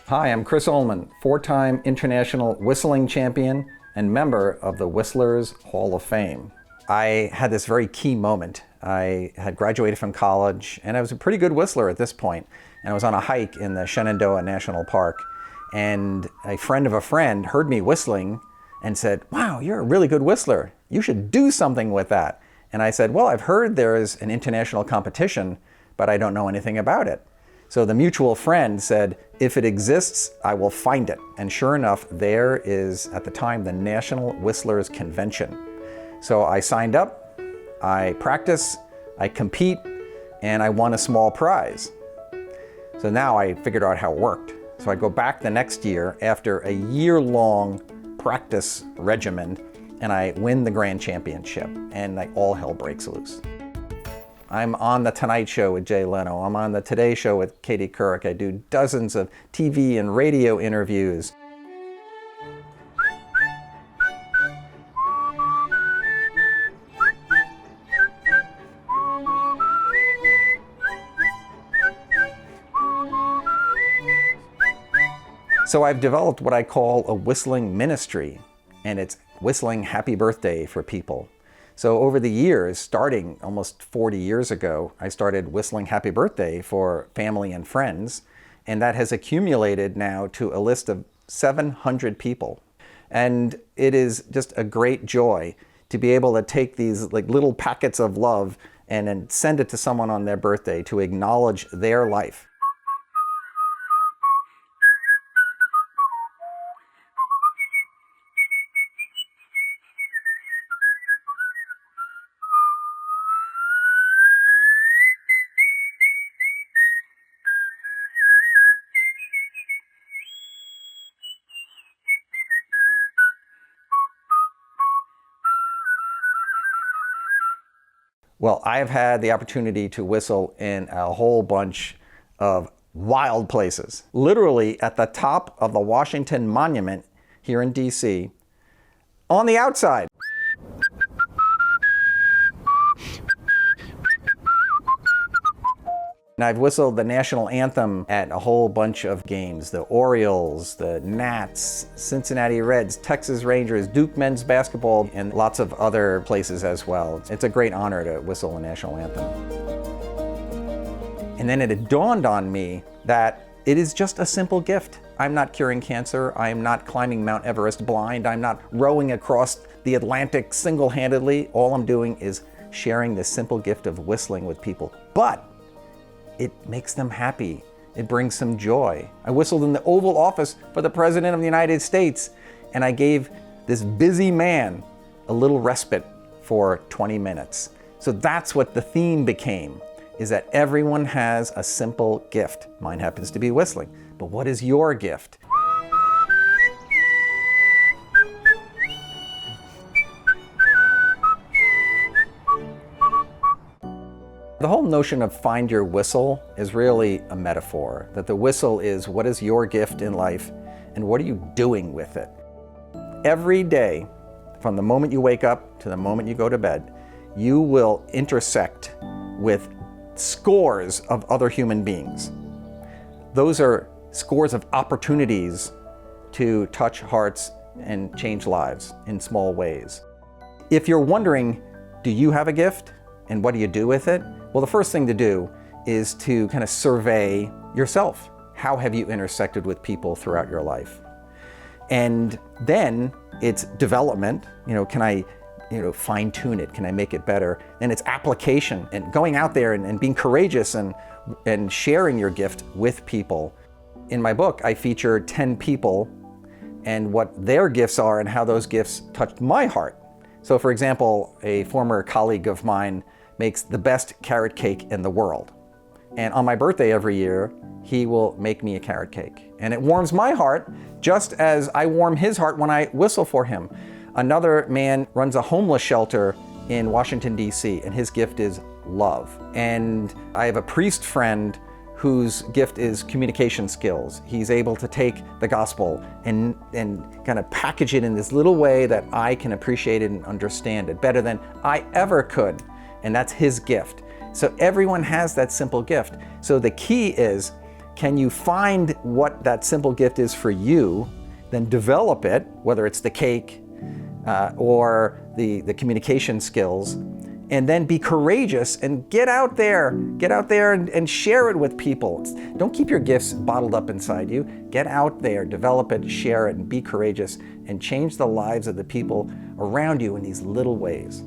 Hi, I'm Chris Ullman, four-time international whistling champion and member of the Whistlers Hall of Fame. I had this very key moment. I had graduated from college and I was a pretty good whistler at this point. And I was on a hike in the Shenandoah National Park, and a friend of a friend heard me whistling and said, "Wow, you're a really good whistler. You should do something with that." And I said, "Well, I've heard there is an international competition, but I don't know anything about it." So the mutual friend said, "If it exists, I will find it." And sure enough, there is, at the time, the National Whistlers Convention. So I signed up, I practice, I compete, and I won a small prize. So now I figured out how it worked. So I go back the next year after a year-long practice regimen, and I win the grand championship, and all hell breaks loose. I'm on The Tonight Show with Jay Leno. I'm on The Today Show with Katie Couric. I do dozens of TV and radio interviews. So I've developed what I call a whistling ministry, and it's whistling happy birthday for people. So over the years, starting almost 40 years ago, I started whistling happy birthday for family and friends, and that has accumulated now to a list of 700 people. And it is just a great joy to be able to take these little packets of love and then send it to someone on their birthday to acknowledge their life. Well, I've had the opportunity to whistle in a whole bunch of wild places. Literally at the top of the Washington Monument here in DC, on the outside. And I've whistled the National Anthem at a whole bunch of games. The Orioles, the Nats, Cincinnati Reds, Texas Rangers, Duke men's basketball, and lots of other places as well. It's a great honor to whistle the National Anthem. And then it had dawned on me that it is just a simple gift. I'm not curing cancer. I am not climbing Mount Everest blind. I'm not rowing across the Atlantic single-handedly. All I'm doing is sharing this simple gift of whistling with people. But it makes them happy. It brings some joy. I whistled in the Oval Office for the President of the United States, and I gave this busy man a little respite for 20 minutes. So that's what the theme became, is that everyone has a simple gift. Mine happens to be whistling. But what is your gift? The whole notion of find your whistle is really a metaphor, that the whistle is what is your gift in life and what are you doing with it? Every day, from the moment you wake up to the moment you go to bed, you will intersect with scores of other human beings. Those are scores of opportunities to touch hearts and change lives in small ways. If you're wondering, do you have a gift and what do you do with it? Well, the first thing to do is to kind of survey yourself. How have you intersected with people throughout your life? And then it's development. Can I fine tune it? Can I make it better? Then it's application and going out there and being courageous and sharing your gift with people. In my book, I feature 10 people and what their gifts are and how those gifts touched my heart. So for example, a former colleague of mine makes the best carrot cake in the world. And on my birthday every year, he will make me a carrot cake. And it warms my heart just as I warm his heart when I whistle for him. Another man runs a homeless shelter in Washington, D.C., and his gift is love. And I have a priest friend whose gift is communication skills. He's able to take the gospel and kind of package it in this little way that I can appreciate it and understand it better than I ever could. And that's his gift. So everyone has that simple gift. So the key is Can you find what that simple gift is for you, then develop it, whether it's the cake or the communication skills, and then be courageous and get out there and share it with people. Don't keep your gifts bottled up inside you. Get out there, develop it, share it, and be courageous, and change the lives of the people around you in these little ways.